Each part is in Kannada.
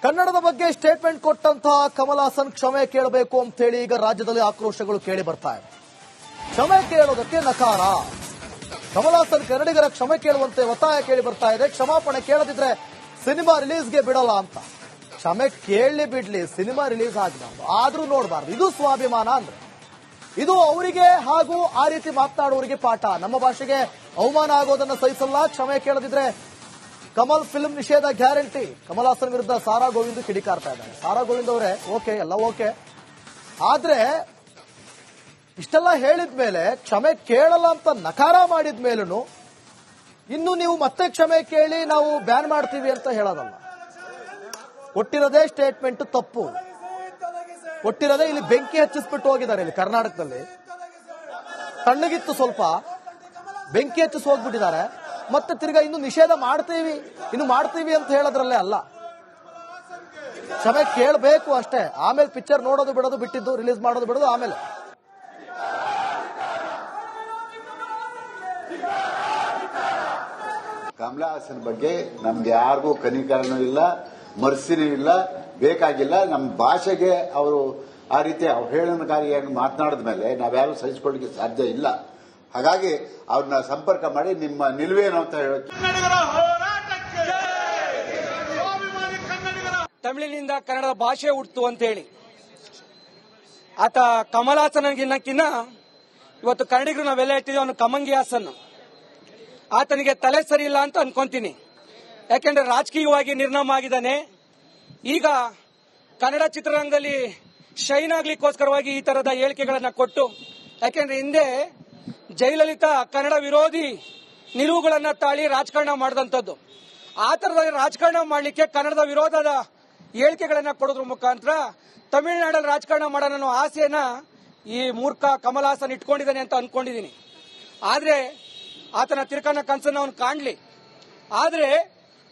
ಕನ್ನಡದ ಬಗ್ಗೆ ಸ್ಟೇಟ್ಮೆಂಟ್ ಕೊಟ್ಟಂತಹ ಕಮಲ್ ಹಾಸನ್ ಕ್ಷಮೆ ಕೇಳಬೇಕು ಅಂತ ಹೇಳಿ ಈಗ ರಾಜ್ಯದಲ್ಲಿ ಆಕ್ರೋಶಗಳು ಕೇಳಿ ಬರ್ತಾ ಇದೆ. ಕ್ಷಮೆ ಕೇಳೋದಕ್ಕೆ ನಕಾರ. ಕಮಲ್ ಹಾಸನ್ ಕನ್ನಡಿಗರ ಕ್ಷಮೆ ಕೇಳುವಂತೆ ಒತ್ತಾಯ ಕೇಳಿ ಬರ್ತಾ ಇದೆ. ಕ್ಷಮಾಪಣೆ ಕೇಳದಿದ್ರೆ ಸಿನಿಮಾ ರಿಲೀಸ್ಗೆ ಬಿಡಲ್ಲ ಅಂತ. ಕ್ಷಮೆ ಕೇಳಲಿ ಬಿಡ್ಲಿ, ಸಿನಿಮಾ ರಿಲೀಸ್ ಆಗಬಾರ್ದು, ಆದ್ರೂ ನೋಡಬಾರ್ದು. ಇದು ಸ್ವಾಭಿಮಾನ ಅಂದ್ರೆ ಇದು ಅವರಿಗೆ ಹಾಗೂ ಆ ರೀತಿ ಮಾತನಾಡುವವರಿಗೆ ಪಾಠ. ನಮ್ಮ ಭಾಷೆಗೆ ಅವಮಾನ ಆಗೋದನ್ನ ಸಹಿಸಲ್ಲ. ಕ್ಷಮೆ ಕೇಳದಿದ್ರೆ ಕಮಲ್ ಫಿಲ್ಮ್ ನಿಷೇಧ ಗ್ಯಾರಂಟಿ. ಕಮಲ್ ಹಾಸನ್ ವಿರುದ್ಧ ಸಾರಾ ಗೋವಿಂದ್ ಕಿಡಿಕಾರ್ತಾ ಇದ್ದಾರೆ. ಸಾರಾ ಗೋವಿಂದ್ ಅವರೇ ಓಕೆ, ಎಲ್ಲ ಓಕೆ, ಆದ್ರೆ ಇಷ್ಟೆಲ್ಲ ಹೇಳಿದ್ಮೇಲೆ ಕ್ಷಮೆ ಕೇಳಲ್ಲ ಅಂತ ನಕಾರ ಮಾಡಿದ ಮೇಲೂ ಇನ್ನು ನೀವು ಮತ್ತೆ ಕ್ಷಮೆ ಕೇಳಿ ನಾವು ಬ್ಯಾನ್ ಮಾಡ್ತೀವಿ ಅಂತ ಹೇಳೋದಲ್ಲ. ಕೊಟ್ಟಿರೋದೇ ಸ್ಟೇಟ್ಮೆಂಟ್ ತಪ್ಪು. ಕೊಟ್ಟಿರೋದೇ ಇಲ್ಲಿ ಬೆಂಕಿ ಹಚ್ಚಿಸ್ಬಿಟ್ಟು ಹೋಗಿದ್ದಾರೆ. ಇಲ್ಲಿ ಕರ್ನಾಟಕದಲ್ಲಿ ತಣ್ಣಗಿತ್ತು, ಸ್ವಲ್ಪ ಬೆಂಕಿ ಹಚ್ಚಿಸಿ ಹೋಗ್ಬಿಟ್ಟಿದ್ದಾರೆ. ಮತ್ತೆ ತಿರ್ಗಾ ಇನ್ನು ನಿಷೇಧ ಮಾಡ್ತೀವಿ ಅಂತ ಹೇಳೋದ್ರಲ್ಲೇ ಅಲ್ಲ. ಕ್ಷಮೆ ಕೇಳಬೇಕು ಅಷ್ಟೇ. ಆಮೇಲೆ ಪಿಕ್ಚರ್ ನೋಡೋದು ಬಿಡೋದು ಬಿಟ್ಟಿದ್ದು, ರಿಲೀಸ್ ಮಾಡೋದು ಬಿಡೋದು ಆಮೇಲೆ. ಕಮಲ್ ಹಾಸನ್ ಬಗ್ಗೆ ನಮ್ಗೆ ಯಾರಿಗೂ ಕನಿಕರನೂ ಇಲ್ಲ, ಮರ್ಸಿನೂ ಇಲ್ಲ, ಬೇಕಾಗಿಲ್ಲ. ನಮ್ಮ ಭಾಷೆಗೆ ಅವರು ಆ ರೀತಿ ಅವಹೇಳನಕಾರಿಯಾಗಿ ಮಾತನಾಡಿದ ಮೇಲೆ ನಾವ್ಯಾರು ಸಹಿಸಿಕೊಳ್ಳಿಕ್ಕೆ ಸಾಧ್ಯ ಇಲ್ಲ. ಹಾಗಾಗಿ ಅವ್ರನ್ನ ಸಂಪರ್ಕ ಮಾಡಿ ನಿಮ್ಮ ನಿಲುವೇನು ಅಂತ ಹೇಳೋಕೆ. ತಮಿಳಿನಿಂದ ಕನ್ನಡದ ಭಾಷೆ ಹುಟ್ಟಿತು ಅಂತ ಹೇಳಿ ಆತ ಕಮಲ್ ಹಾಸನ್ಗಿನ್ನಕ್ಕಿನ್ನ ಇವತ್ತು ಕನ್ನಡಿಗರು ನಾವೆಲ್ಲ ಹೇಳ್ತಿದ್ವಿ ಅವನು ಕಮಂಗಿ ಹಾಸನ್. ಆತನಿಗೆ ತಲೆ ಸರಿ ಇಲ್ಲ ಅಂತ ಅನ್ಕೊಂತೀನಿ. ಯಾಕೆಂದ್ರೆ ರಾಜಕೀಯವಾಗಿ ನಿರ್ನಾಮ ಆಗಿದ್ದಾನೆ. ಈಗ ಕನ್ನಡ ಚಿತ್ರರಂಗದಲ್ಲಿ ಶೈನ್ ಆಗ್ಲಿಕ್ಕೋಸ್ಕರವಾಗಿ ಈ ತರದ ಹೇಳಿಕೆಗಳನ್ನ ಕೊಟ್ಟು, ಯಾಕೆಂದ್ರೆ ಹಿಂದೆ ಜಯಲಲಿತಾ ಕನ್ನಡ ವಿರೋಧಿ ನಿಲುವುಗಳನ್ನ ತಾಳಿ ರಾಜಕಾರಣ ಮಾಡಿದಂಥದ್ದು. ಆ ತರದ ರಾಜಕಾರಣ ಮಾಡಲಿಕ್ಕೆ ಕನ್ನಡದ ವಿರೋಧದ ಹೇಳಿಕೆಗಳನ್ನ ಕೊಡೋದ್ರ ಮುಖಾಂತರ ತಮಿಳುನಾಡಲ್ಲಿ ರಾಜಕಾರಣ ಮಾಡೋಣ ಅನ್ನೋ ಆಸೆಯನ್ನ ಈ ಮೂರ್ಖ ಕಮಲ್ ಹಾಸನ್ ಇಟ್ಕೊಂಡಿದ್ದಾನೆ ಅಂತ ಅನ್ಕೊಂಡಿದ್ದೀನಿ. ಆದ್ರೆ ಆತನ ತಿರುಕನ ಕನಸನ್ನ ಅವನು ಕಾಣ್ಲಿ. ಆದ್ರೆ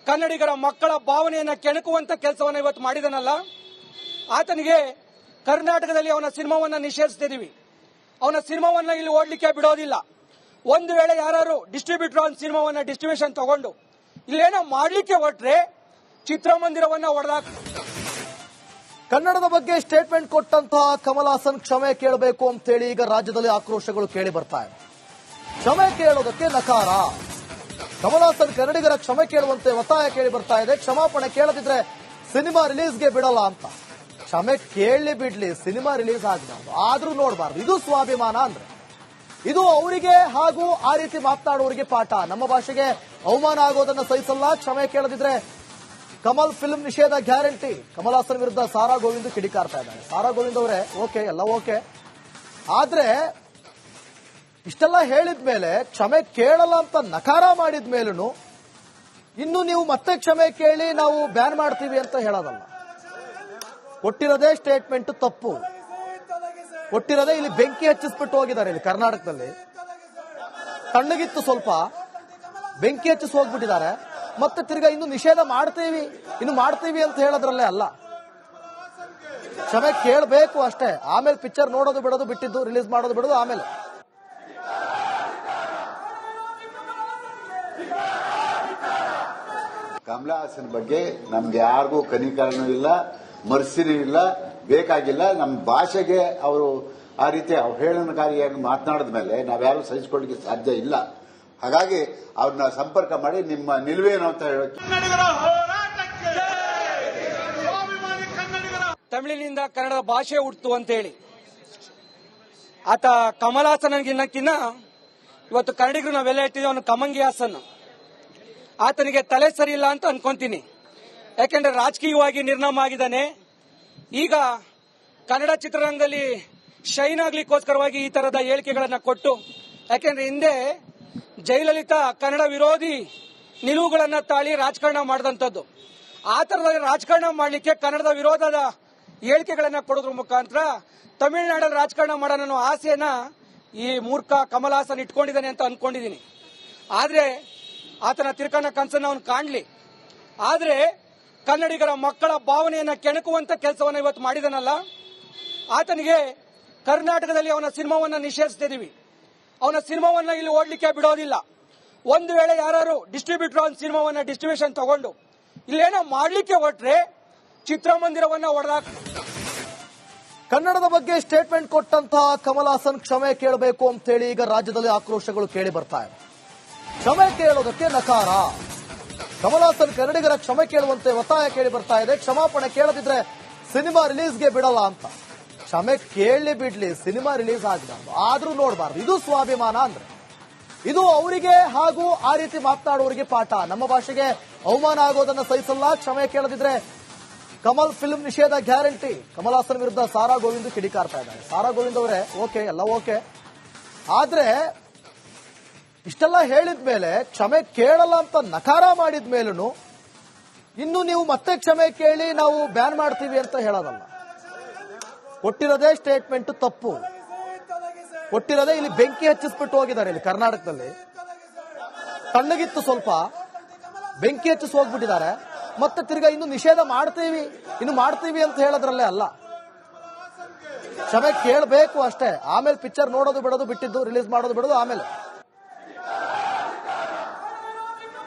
ಕನ್ನಡಿಗರ ಮಕ್ಕಳ ಭಾವನೆಯನ್ನ ಕೆಣಕುವಂತ ಕೆಲಸವನ್ನ ಇವತ್ತು ಮಾಡಿದನಲ್ಲ, ಆತನಿಗೆ ಕರ್ನಾಟಕದಲ್ಲಿ ಅವನ ಸಿನಿಮಾವನ್ನ ನಿಷೇಧಿಸ್ತಿದೀವಿ. ಅವನ ಸಿನಿಮಾವನ್ನ ಇಲ್ಲಿ ಓಡ್ಲಿಕ್ಕೆ ಬಿಡೋದಿಲ್ಲ. ಒಂದು ವೇಳೆ ಯಾರು ಡಿಸ್ಟ್ರಿಬ್ಯೂಟರ್ ಅವನ ಸಿನಿಮಾವನ್ನ ಡಿಸ್ಟ್ರಿಬ್ಯೂಷನ್ ತಗೊಂಡು ಇಲ್ಲೇನೋ ಮಾಡ್ಲಿಕ್ಕೆ ಹೊರಟ್ರೆ ಚಿತ್ರಮಂದಿರವನ್ನ ಹೊಡೆದಾಕ. ಕನ್ನಡದ ಬಗ್ಗೆ ಸ್ಟೇಟ್ಮೆಂಟ್ ಕೊಟ್ಟಂತಹ ಕಮಲ್ ಹಾಸನ್ ಕ್ಷಮೆ ಕೇಳಬೇಕು ಅಂತ ಹೇಳಿ ಈಗ ರಾಜ್ಯದಲ್ಲಿ ಆಕ್ರೋಶಗಳು ಕೇಳಿ ಬರ್ತಾ ಇದೆ. ಕ್ಷಮೆ ಕೇಳೋದಕ್ಕೆ ನಕಾರ. ಕಮಲ್ ಹಾಸನ್ ಕನ್ನಡಿಗರ ಕ್ಷಮೆ ಕೇಳುವಂತೆ ಒತ್ತಾಯ ಕೇಳಿ ಬರ್ತಾ ಇದೆ. ಕ್ಷಮಾಪಣೆ ಕೇಳದಿದ್ರೆ ಸಿನಿಮಾ ರಿಲೀಸ್ಗೆ ಬಿಡಲ್ಲ ಅಂತ. ಕ್ಷಮೆ ಕೇಳಲಿ ಬಿಡ್ಲಿ, ಸಿನಿಮಾ ರಿಲೀಸ್ ಆಗಬಾರ್ದು, ಆದ್ರೂ ನೋಡಬಾರ್ದು. ಇದು ಸ್ವಾಭಿಮಾನ ಅಂದ್ರೆ ಇದು ಅವರಿಗೆ ಹಾಗೂ ಆ ರೀತಿ ಮಾತನಾಡುವವರಿಗೆ ಪಾಠ. ನಮ್ಮ ಭಾಷೆಗೆ ಅವಮಾನ ಆಗೋದನ್ನ ಸಹಿಸಲ್ಲ. ಕ್ಷಮೆ ಕೇಳದಿದ್ರೆ ಕಮಲ್ ಫಿಲ್ಮ್ ನಿಷೇಧ ಗ್ಯಾರಂಟಿ. ಕಮಲ್ ಹಾಸನ್ ವಿರುದ್ಧ ಸಾರಾ ಗೋವಿಂದ್ ಕಿಡಿಕಾರ್ತಾ ಇದ್ದಾರೆ. ಸಾರಾ ಗೋವಿಂದ್ ಅವರೇ ಓಕೆ, ಎಲ್ಲ ಓಕೆ, ಆದ್ರೆ ಇಷ್ಟೆಲ್ಲ ಹೇಳಿದ್ಮೇಲೆ ಕ್ಷಮೆ ಕೇಳಲ್ಲ ಅಂತ ನಕಾರ ಮಾಡಿದ ಮೇಲೂ ಇನ್ನು ನೀವು ಮತ್ತೆ ಕ್ಷಮೆ ಕೇಳಿ ನಾವು ಬ್ಯಾನ್ ಮಾಡ್ತೀವಿ ಅಂತ ಹೇಳೋದಲ್ಲ. ಕೊಟ್ಟಿರೋದೇ ಸ್ಟೇಟ್ಮೆಂಟ್ ತಪ್ಪು. ಕೊಟ್ಟಿರೋದೇ ಇಲ್ಲಿ ಬೆಂಕಿ ಹಚ್ಚಿಸ್ಬಿಟ್ಟು ಹೋಗಿದ್ದಾರೆ. ಇಲ್ಲಿ ಕರ್ನಾಟಕದಲ್ಲಿ ತಣ್ಣಗಿತ್ತು, ಸ್ವಲ್ಪ ಬೆಂಕಿ ಹಚ್ಚಿಸಿ ಹೋಗ್ಬಿಟ್ಟಿದ್ದಾರೆ. ಮತ್ತೆ ತಿರ್ಗಾ ಇನ್ನು ನಿಷೇಧ ಮಾಡ್ತೀವಿ ಅಂತ ಹೇಳೋದ್ರಲ್ಲೇ ಅಲ್ಲ. ಕ್ಷಮೆ ಕೇಳಬೇಕು ಅಷ್ಟೇ. ಆಮೇಲೆ ಪಿಕ್ಚರ್ ನೋಡೋದು ಬಿಡೋದು ಬಿಟ್ಟಿದ್ದು, ರಿಲೀಸ್ ಮಾಡೋದು ಬಿಡೋದು ಆಮೇಲೆ. ಕಮಲ್ ಹಾಸನ್ ಬಗ್ಗೆ ನಮ್ಗೆ ಯಾರಿಗೂ ಕನಿಕರನೂ ಇಲ್ಲ, ಮರ್ಸಿನೂ ಇಲ್ಲ, ಬೇಕಾಗಿಲ್ಲ. ನಮ್ಮ ಭಾಷೆಗೆ ಅವರು ಆ ರೀತಿ ಅವಹೇಳನಕಾರಿಯಾಗಿ ಮಾತನಾಡಿದ ಮೇಲೆ ನಾವ್ಯಾರು ಸಹಿಸಿಕೊಳ್ಳಿಕ್ಕೆ ಸಾಧ್ಯ ಇಲ್ಲ. ಹಾಗಾಗಿ ಅವ್ರನ್ನ ಸಂಪರ್ಕ ಮಾಡಿ ನಿಮ್ಮ ನಿಲುವೇನು ಅಂತ ಹೇಳೋಕೆ. ತಮಿಳಿನಿಂದ ಕನ್ನಡದ ಭಾಷೆ ಹುಟ್ಟಿತು ಅಂತ ಹೇಳಿ ಆತ ಕಮಲ್ ಹಾಸನ್ಗಿನ್ನಕ್ಕಿನ್ನ ಇವತ್ತು ಕನ್ನಡಿಗರು ನಾವೆಲ್ಲ ಹೇಳ್ತಿದ್ವಿ ಅವನು ಕಮಂಗಿ ಹಾಸನ್. ಆತನಿಗೆ ತಲೆ ಸರಿ ಇಲ್ಲ ಅಂತ ಅನ್ಕೊಂತೀನಿ. ಯಾಕೆಂದ್ರೆ ರಾಜಕೀಯವಾಗಿ ನಿರ್ನಾಮ ಆಗಿದ್ದಾನೆ. ಈಗ ಕನ್ನಡ ಚಿತ್ರರಂಗದಲ್ಲಿ ಶೈನ್ ಆಗ್ಲಿಕ್ಕೋಸ್ಕರವಾಗಿ ಈ ತರದ ಹೇಳಿಕೆಗಳನ್ನ ಕೊಟ್ಟು, ಯಾಕೆಂದ್ರೆ ಹಿಂದೆ ಜಯಲಲಿತಾ ಕನ್ನಡ ವಿರೋಧಿ ನಿಲುವುಗಳನ್ನ ತಾಳಿ ರಾಜಕಾರಣ ಮಾಡಿದಂಥದ್ದು. ಆ ತರದ ರಾಜಕಾರಣ ಮಾಡಲಿಕ್ಕೆ ಕನ್ನಡದ ವಿರೋಧದ ಹೇಳಿಕೆಗಳನ್ನ ಕೊಡೋದ್ರ ಮುಖಾಂತರ ತಮಿಳುನಾಡಲ್ಲಿ ರಾಜಕಾರಣ ಮಾಡೋಣ ಅನ್ನೋ ಆಸೆಯನ್ನ ಈ ಮೂರ್ಖ ಕಮಲ್ ಹಾಸನ್ ಇಟ್ಕೊಂಡಿದ್ದಾನೆ ಅಂತ ಅನ್ಕೊಂಡಿದ್ದೀನಿ. ಆದ್ರೆ ಆತನ ತಿರುಕನ ಕನಸನ್ನ ಅವನು ಕಾಣ್ಲಿ. ಆದ್ರೆ ಕನ್ನಡಿಗರ ಮಕ್ಕಳ ಭಾವನೆಯನ್ನ ಕೆಣಕುವಂತ ಕೆಲಸವನ್ನ ಇವತ್ತು ಮಾಡಿದನಲ್ಲ, ಆತನಿಗೆ ಕರ್ನಾಟಕದಲ್ಲಿ ಅವನ ಸಿನಿಮಾವನ್ನ ನಿಷೇಧಿಸ್ತಿದೀವಿ. ಅವನ ಸಿನಿಮಾವನ್ನ ಇಲ್ಲಿ ಓಡ್ಲಿಕ್ಕೆ ಬಿಡೋದಿಲ್ಲ. ಒಂದು ವೇಳೆ ಯಾರು ಡಿಸ್ಟ್ರಿಬ್ಯೂಟರ್ ಅವನ ಸಿನಿಮಾವನ್ನ ಡಿಸ್ಟ್ರಿಬ್ಯೂಷನ್ ತಗೊಂಡು ಇಲ್ಲೇನೋ ಮಾಡ್ಲಿಕ್ಕೆ ಹೊರಟ್ರೆ ಚಿತ್ರಮಂದಿರವನ್ನ ಹೊಡೆದಾಕ. ಕನ್ನಡದ ಬಗ್ಗೆ ಸ್ಟೇಟ್ಮೆಂಟ್ ಕೊಟ್ಟಂತಹ ಕಮಲ್ ಹಾಸನ್ ಕ್ಷಮೆ ಕೇಳಬೇಕು ಅಂತ ಹೇಳಿ ಈಗ ರಾಜ್ಯದಲ್ಲಿ ಆಕ್ರೋಶಗಳು ಕೇಳಿ ಬರ್ತಾ ಇದೆ. ಕ್ಷಮೆ ಕೇಳೋದಕ್ಕೆ ನಕಾರ. ಕಮಲ್ ಹಾಸನ್ ಕನ್ನಡಿಗರ ಕ್ಷಮೆ ಕೇಳುವಂತೆ ಒತ್ತಾಯ ಕೇಳಿ ಬರ್ತಾ ಇದೆ. ಕ್ಷಮಾಪಣೆ ಕೇಳದಿದ್ರೆ ಸಿನಿಮಾ ರಿಲೀಸ್ಗೆ ಬಿಡಲ್ಲ ಅಂತ. ಕ್ಷಮೆ ಕೇಳಲಿ ಬಿಡ್ಲಿ, ಸಿನಿಮಾ ರಿಲೀಸ್ ಆಗಬಾರ್ದು, ಆದ್ರೂ ನೋಡಬಾರ್ದು. ಇದು ಸ್ವಾಭಿಮಾನ ಅಂದ್ರೆ ಇದು ಅವರಿಗೆ ಹಾಗೂ ಆ ರೀತಿ ಮಾತನಾಡುವವರಿಗೆ ಪಾಠ. ನಮ್ಮ ಭಾಷೆಗೆ ಅವಮಾನ ಆಗೋದನ್ನ ಸಹಿಸಲ್ಲ. ಕ್ಷಮೆ ಕೇಳದಿದ್ರೆ ಕಮಲ್ ಫಿಲ್ಮ್ ನಿಷೇಧ ಗ್ಯಾರಂಟಿ. ಕಮಲ್ ಹಾಸನ್ ವಿರುದ್ಧ ಸಾರಾ ಗೋವಿಂದ್ ಕಿಡಿಕಾರ್ತಾ ಇದ್ದಾರೆ. ಸಾರಾ ಗೋವಿಂದ್ ಅವರೇ ಓಕೆ, ಎಲ್ಲ ಓಕೆ, ಆದ್ರೆ ಇಷ್ಟೆಲ್ಲ ಹೇಳಿದ ಮೇಲೆ ಕ್ಷಮೆ ಕೇಳಲ್ಲ ಅಂತ ನಕಾರ ಮಾಡಿದ ಮೇಲೂ ಇನ್ನು ನೀವು ಮತ್ತೆ ಕ್ಷಮೆ ಕೇಳಿ ನಾವು ಬ್ಯಾನ್ ಮಾಡ್ತೀವಿ ಅಂತ ಹೇಳೋದಲ್ಲ. ಕೊಟ್ಟಿರೋದೇ ಸ್ಟೇಟ್ಮೆಂಟ್ ತಪ್ಪು. ಕೊಟ್ಟಿರೋದೇ ಇಲ್ಲಿ ಬೆಂಕಿ ಹಚ್ಚಿಸ್ಬಿಟ್ಟು ಹೋಗಿದ್ದಾರೆ. ಇಲ್ಲಿ ಕರ್ನಾಟಕದಲ್ಲಿ ತಣ್ಣಗಿತ್ತು, ಸ್ವಲ್ಪ ಬೆಂಕಿ ಹಚ್ಚಿಸಿ ಹೋಗ್ಬಿಟ್ಟಿದ್ದಾರೆ. ಮತ್ತೆ ತಿರ್ಗಾ ಇನ್ನು ನಿಷೇಧ ಮಾಡ್ತೀವಿ ಅಂತ ಹೇಳೋದ್ರಲ್ಲೇ ಅಲ್ಲ. ಕ್ಷಮೆ ಕೇಳಬೇಕು ಅಷ್ಟೇ. ಆಮೇಲೆ ಪಿಕ್ಚರ್ ನೋಡೋದು ಬಿಡೋದು ಬಿಟ್ಟಿದ್ದು, ರಿಲೀಸ್ ಮಾಡೋದು ಬಿಡೋದು ಆಮೇಲೆ.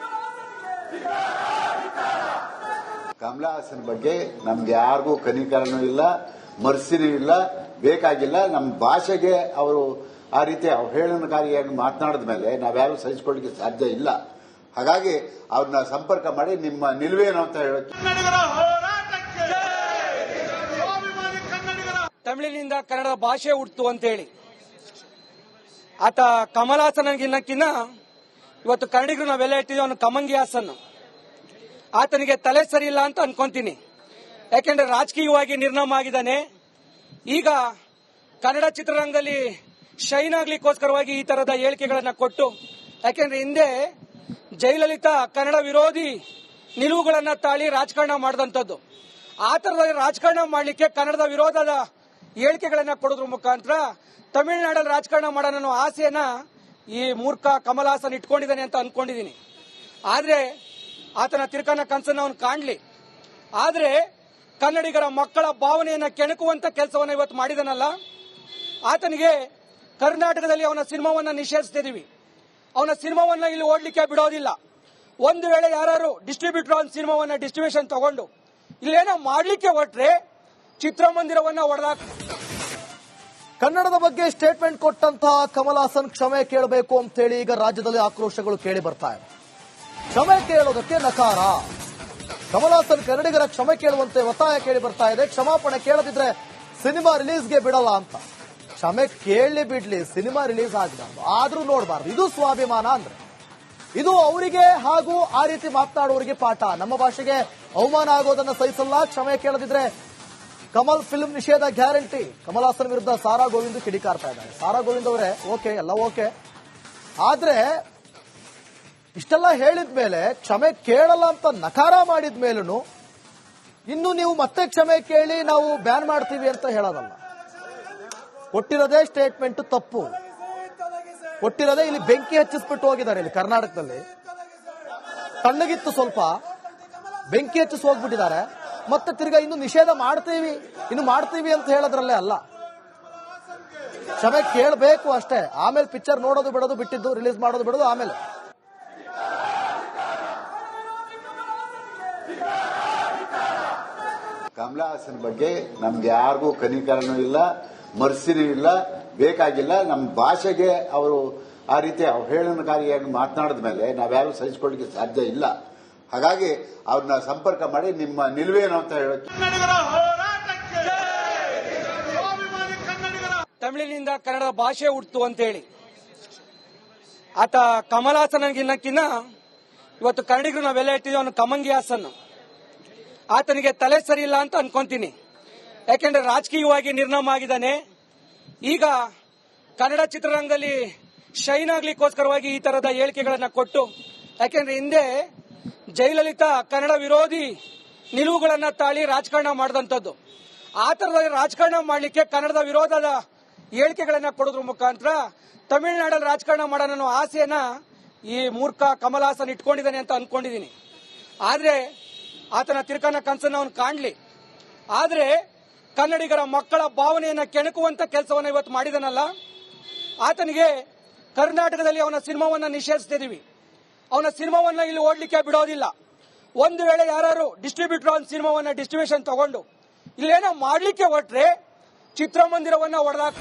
ಕಮಲ್ ಹಾಸನ್ ಬಗ್ಗೆ ನಮ್ಗೆ ಯಾರಿಗೂ ಕನಿಕರನೂ ಇಲ್ಲ, ಮರ್ಸಿನೂ ಇಲ್ಲ, ಬೇಕಾಗಿಲ್ಲ. ನಮ್ಮ ಭಾಷೆಗೆ ಅವರು ಆ ರೀತಿ ಅವಹೇಳನಕಾರಿಯಾಗಿ ಮಾತನಾಡಿದ ಮೇಲೆ ನಾವ್ಯಾರು ಸಹಿಸಿಕೊಳ್ಳಿಕ್ಕೆ ಸಾಧ್ಯ ಇಲ್ಲ. ಹಾಗಾಗಿ ಅವ್ರನ್ನ ಸಂಪರ್ಕ ಮಾಡಿ ನಿಮ್ಮ ನಿಲುವೇನು ಅಂತ ಹೇಳಕ್ಕೆ. ತಮಿಳಿನಿಂದ ಕನ್ನಡ ಭಾಷೆ ಹುಟ್ಟಿತು ಅಂತೇಳಿ ಆತ ಕಮಲ್ ಹಾಸನ್ಗಿನ್ನಕ್ಕಿನ್ನ ಇವತ್ತು ಕನ್ನಡಿಗರು ನಾವೆಲ್ಲ ಇಟ್ಟಿದ್ವಿ ಅವನು ಕಮಂಗಿ ಹಾಸನ್. ಆತನಿಗೆ ತಲೆ ಸರಿ ಇಲ್ಲ ಅಂತ ಅನ್ಕೊಂತೀನಿ. ಯಾಕೆಂದ್ರೆ ರಾಜಕೀಯವಾಗಿ ನಿರ್ನಾಮ ಆಗಿದ್ದಾನೆ. ಈಗ ಕನ್ನಡ ಚಿತ್ರರಂಗದಲ್ಲಿ ಶೈನ್ ಆಗ್ಲಿಕ್ಕೋಸ್ಕರವಾಗಿ ಈ ತರದ ಹೇಳಿಕೆಗಳನ್ನ ಕೊಟ್ಟು, ಯಾಕೆಂದ್ರೆ ಹಿಂದೆ ಜಯಲಲಿತಾ ಕನ್ನಡ ವಿರೋಧಿ ನಿಲುವುಗಳನ್ನ ತಾಳಿ ರಾಜಕಾರಣ ಮಾಡಿದಂಥದ್ದು. ಆ ತರದ ರಾಜಕಾರಣ ಮಾಡಲಿಕ್ಕೆ ಕನ್ನಡದ ವಿರೋಧದ ಹೇಳಿಕೆಗಳನ್ನ ಕೊಡೋದ್ರ ಮುಖಾಂತರ ತಮಿಳುನಾಡಲ್ಲಿ ರಾಜಕಾರಣ ಮಾಡೋಣ ಅನ್ನೋ ಆಸೆಯನ್ನ ಈ ಮೂರ್ಖ ಕಮಲ್ ಹಾಸನ್ ಇಟ್ಕೊಂಡಿದ್ದಾನೆ ಅಂತ ಅನ್ಕೊಂಡಿದ್ದೀನಿ. ಆದ್ರೆ ಆತನ ತಿರುಕನ ಕನಸನ್ನ ಅವನು ಕಾಣ್ಲಿ. ಆದ್ರೆ ಕನ್ನಡಿಗರ ಮಕ್ಕಳ ಭಾವನೆಯನ್ನ ಕೆಣಕುವಂತ ಕೆಲಸವನ್ನ ಇವತ್ತು ಮಾಡಿದನಲ್ಲ, ಆತನಿಗೆ ಕರ್ನಾಟಕದಲ್ಲಿ ಅವನ ಸಿನಿಮಾವನ್ನ ನಿಷೇಧಿಸ್ತಿದೀವಿ. ಅವನ ಸಿನಿಮಾವನ್ನ ಇಲ್ಲಿ ಓಡ್ಲಿಕ್ಕೆ ಬಿಡೋದಿಲ್ಲ. ಒಂದು ವೇಳೆ ಯಾರು ಡಿಸ್ಟ್ರಿಬ್ಯೂಟರ್ ಅವನ ಸಿನಿಮಾವನ್ನ ಡಿಸ್ಟ್ರಿಬ್ಯೂಷನ್ ತಗೊಂಡು ಇಲ್ಲೇನೋ ಮಾಡ್ಲಿಕ್ಕೆ ಹೊರಟ್ರೆ ಚಿತ್ರಮಂದಿರವನ್ನ ಹೊಡೆದಾಕ. ಕನ್ನಡದ ಬಗ್ಗೆ ಸ್ಟೇಟ್ಮೆಂಟ್ ಕೊಟ್ಟಂತಹ ಕಮಲ್ ಹಾಸನ್ ಕ್ಷಮೆ ಕೇಳಬೇಕು ಅಂತ ಹೇಳಿ ಈಗ ರಾಜ್ಯದಲ್ಲಿ ಆಕ್ರೋಶಗಳು ಕೇಳಿ ಬರ್ತಾ ಇದೆ. ಕ್ಷಮೆ ಕೇಳೋದಕ್ಕೆ ನಕಾರ. ಕಮಲ್ ಹಾಸನ್ ಕನ್ನಡಿಗರ ಕ್ಷಮೆ ಕೇಳುವಂತೆ ಒತ್ತಾಯ ಕೇಳಿ ಬರ್ತಾ ಇದೆ. ಕ್ಷಮಾಪಣೆ ಕೇಳದಿದ್ರೆ ಸಿನಿಮಾ ರಿಲೀಸ್ಗೆ ಬಿಡಲ್ಲ ಅಂತ. ಕ್ಷಮೆ ಕೇಳಲಿ ಬಿಡ್ಲಿ, ಸಿನಿಮಾ ರಿಲೀಸ್ ಆಗಬಾರ್ದು, ಆದ್ರೂ ನೋಡಬಾರ್ದು. ಇದು ಸ್ವಾಭಿಮಾನ ಅಂದ್ರೆ ಇದು ಅವರಿಗೆ ಹಾಗೂ ಆ ರೀತಿ ಮಾತನಾಡುವವರಿಗೆ ಪಾಠ. ನಮ್ಮ ಭಾಷೆಗೆ ಅವಮಾನ ಆಗೋದನ್ನ ಸಹಿಸಲ್ಲ. ಕ್ಷಮೆ ಕೇಳದಿದ್ರೆ ಕಮಲ್ ಫಿಲ್ಮ್ ನಿಷೇಧ ಗ್ಯಾರಂಟಿ. ಕಮಲ್ ಹಾಸನ್ ವಿರುದ್ಧ ಸಾರಾ ಗೋವಿಂದ್ ಕಿಡಿಕಾರ್ತಾ ಇದ್ದಾರೆ. ಸಾರಾ ಗೋವಿಂದ್ ಅವರೇ ಓಕೆ, ಎಲ್ಲ ಓಕೆ, ಆದ್ರೆ ಇಷ್ಟೆಲ್ಲ ಹೇಳಿದ ಮೇಲೆ ಕ್ಷಮೆ ಕೇಳಲ್ಲ ಅಂತ ನಕಾರ ಮಾಡಿದ ಮೇಲೂ ಇನ್ನು ನೀವು ಮತ್ತೆ ಕ್ಷಮೆ ಕೇಳಿ ನಾವು ಬ್ಯಾನ್ ಮಾಡ್ತೀವಿ ಅಂತ ಹೇಳೋದಲ್ಲ. ಕೊಟ್ಟಿರೋದೇ ಸ್ಟೇಟ್ಮೆಂಟ್ ತಪ್ಪು. ಕೊಟ್ಟಿರೋದೇ ಇಲ್ಲಿ ಬೆಂಕಿ ಹಚ್ಚಿಸ್ಬಿಟ್ಟು ಹೋಗಿದ್ದಾರೆ. ಇಲ್ಲಿ ಕರ್ನಾಟಕದಲ್ಲಿ ತಣ್ಣಗಿತ್ತು, ಸ್ವಲ್ಪ ಬೆಂಕಿ ಹಚ್ಚಿಸಿ ಹೋಗ್ಬಿಟ್ಟಿದ್ದಾರೆ. ಮತ್ತೆ ತಿರ್ಗಾ ಇನ್ನು ನಿಷೇಧ ಮಾಡ್ತೀವಿ ಅಂತ ಹೇಳೋದ್ರಲ್ಲೇ ಅಲ್ಲ. ಕ್ಷಮೆ ಕೇಳಬೇಕು ಅಷ್ಟೇ. ಆಮೇಲೆ ಪಿಕ್ಚರ್ ನೋಡೋದು ಬಿಡೋದು ಬಿಟ್ಟಿದ್ದು, ರಿಲೀಸ್ ಮಾಡೋದು ಬಿಡೋದು ಆಮೇಲೆ. ಕಮಲ್ ಹಾಸನ್ ಬಗ್ಗೆ ನಮ್ಗೆ ಯಾರಿಗೂ ಕನಿಕರನೂ ಇಲ್ಲ, ಮರ್ಸಿನೂ ಇಲ್ಲ, ಬೇಕಾಗಿಲ್ಲ. ನಮ್ಮ ಭಾಷೆಗೆ ಅವರು ಆ ರೀತಿ ಅವಹೇಳನಕಾರಿಯಾಗಿ ಮಾತನಾಡಿದ ಮೇಲೆ ನಾವ್ಯಾರು ಸಹಿಸಿಕೊಳ್ಳಿಕ್ಕೆ ಸಾಧ್ಯ ಇಲ್ಲ. ಹಾಗಾಗಿ ಅವ್ರನ್ನ ಸಂಪರ್ಕ ಮಾಡಿ ನಿಮ್ಮ ನಿಲುವೇನು ಅಂತ ಹೇಳಕ್ಕೆ. ತಮಿಳಿನಿಂದ ಕನ್ನಡ ಭಾಷೆ ಹುಟ್ಟಿತು ಅಂತೇಳಿ ಆತ ಕಮಲ್ ಹಾಸನ್ಗಿನ್ನಕ್ಕಿನ್ನ ಇವತ್ತು ಕನ್ನಡಿಗರು ನಾವೆಲ್ಲ ಇಟ್ಟಿದ್ವಿ ಅವನು ಕಮಂಗಿ ಹಾಸನ್. ಆತನಿಗೆ ತಲೆ ಸರಿ ಇಲ್ಲ ಅಂತ ಅನ್ಕೊಂತೀನಿ. ಯಾಕೆಂದ್ರೆ ರಾಜಕೀಯವಾಗಿ ನಿರ್ನಾಮ ಆಗಿದ್ದಾನೆ. ಈಗ ಕನ್ನಡ ಚಿತ್ರರಂಗದಲ್ಲಿ ಶೈನ್ ಆಗ್ಲಿಕ್ಕೋಸ್ಕರವಾಗಿ ಈ ತರದ ಹೇಳಿಕೆಗಳನ್ನ ಕೊಟ್ಟು, ಯಾಕೆಂದ್ರೆ ಹಿಂದೆ ಜಯಲಲಿತಾ ಕನ್ನಡ ವಿರೋಧಿ ನಿಲುವುಗಳನ್ನ ತಾಳಿ ರಾಜಕಾರಣ ಮಾಡಿದಂಥದ್ದು. ಆ ತರದ ರಾಜಕಾರಣ ಮಾಡಲಿಕ್ಕೆ ಕನ್ನಡದ ವಿರೋಧದ ಹೇಳಿಕೆಗಳನ್ನ ಕೊಡೋದ್ರ ಮುಖಾಂತರ ತಮಿಳುನಾಡಲ್ಲಿ ರಾಜಕಾರಣ ಮಾಡೋಣ ಅನ್ನೋ ಆಸೆಯನ್ನ ಈ ಮೂರ್ಖ ಕಮಲ್ ಹಾಸನ್ ಇಟ್ಕೊಂಡಿದ್ದಾನೆ ಅಂತ ಅನ್ಕೊಂಡಿದ್ದೀನಿ. ಆದ್ರೆ ಆತನ ತಿರುಕನ ಕನಸನ್ನ ಅವನು ಕಾಣ್ಲಿ. ಆದ್ರೆ ಕನ್ನಡಿಗರ ಮಕ್ಕಳ ಭಾವನೆಯನ್ನ ಕೆಣಕುವಂತ ಕೆಲಸವನ್ನ ಇವತ್ತು ಮಾಡಿದನಲ್ಲ, ಆತನಿಗೆ ಕರ್ನಾಟಕದಲ್ಲಿ ಅವನ ಸಿನಿಮಾವನ್ನ ನಿಷೇಧಿಸ್ತಿದೀವಿ. ಅವನ ಸಿನಿಮಾವನ್ನ ಇಲ್ಲಿ ಓಡ್ಲಿಕ್ಕೆ ಬಿಡೋದಿಲ್ಲ. ಒಂದು ವೇಳೆ ಯಾರು ಡಿಸ್ಟ್ರಿಬ್ಯೂಟರ್ ಒಂದು ಸಿನಿಮಾವನ್ನ ಡಿಸ್ಟ್ರಿಬ್ಯೂಷನ್ ತಗೊಂಡು ಇಲ್ಲೇನೋ ಮಾಡ್ಲಿಕ್ಕೆ ಹೊರಟ್ರೆ ಚಿತ್ರಮಂದಿರವನ್ನ ಹೊಡೆದಾಕ